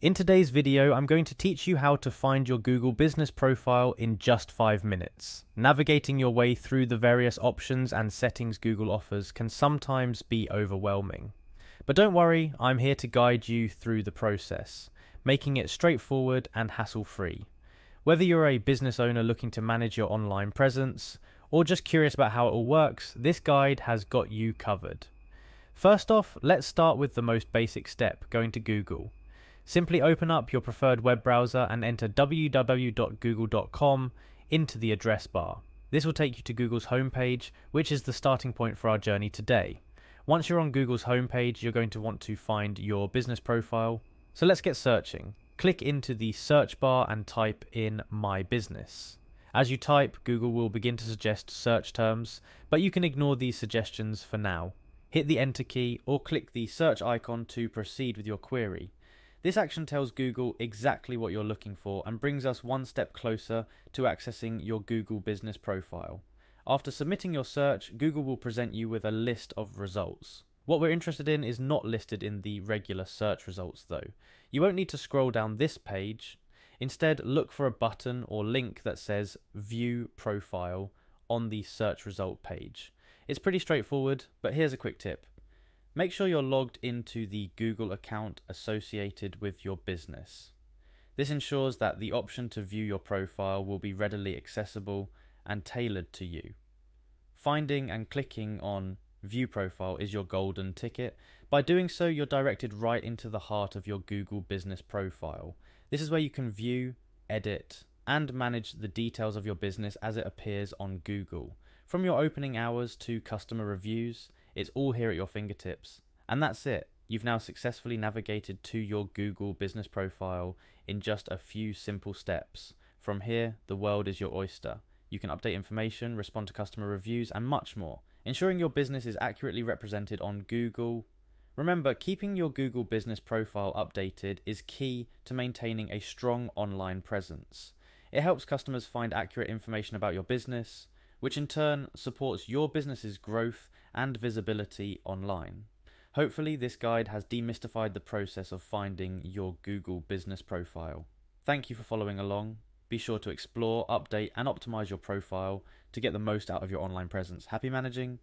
In today's video, I'm going to teach you how to find your Google business profile in just 5 minutes. Navigating your way through the various options and settings Google offers can sometimes be overwhelming. But don't worry, I'm here to guide you through the process, making it straightforward and hassle-free. Whether you're a business owner looking to manage your online presence, or just curious about how it all works, this guide has got you covered. First off, let's start with the most basic step, going to Google. Simply open up your preferred web browser and enter www.google.com into the address bar. This will take you to Google's homepage, which is the starting point for our journey today. Once you're on Google's homepage, you're going to want to find your business profile. So let's get searching. Click into the search bar and type in My Business. As you type, Google will begin to suggest search terms, but you can ignore these suggestions for now. Hit the Enter key or click the search icon to proceed with your query. This action tells Google exactly what you're looking for and brings us one step closer to accessing your Google business profile. After submitting your search, Google will present you with a list of results. What we're interested in is not listed in the regular search results though. You won't need to scroll down this page. Instead, look for a button or link that says View Profile on the search result page. It's pretty straightforward, but here's a quick tip. Make sure you're logged into the Google account associated with your business. This ensures that the option to view your profile will be readily accessible and tailored to you. Finding and clicking on View Profile is your golden ticket. By doing so, you're directed right into the heart of your Google business profile. This is where you can view, edit, and manage the details of your business as it appears on Google. From your opening hours to customer reviews, it's all here at your fingertips. And that's it. You've now successfully navigated to your Google business profile in just a few simple steps. From here, the world is your oyster. You can update information, respond to customer reviews, and much more. Ensuring your business is accurately represented on Google. Remember, keeping your Google business profile updated is key to maintaining a strong online presence. It helps customers find accurate information about your business, which in turn supports your business's growth and visibility online. Hopefully, this guide has demystified the process of finding your Google business profile. Thank you for following along. Be sure to explore, update, and optimize your profile to get the most out of your online presence. Happy managing!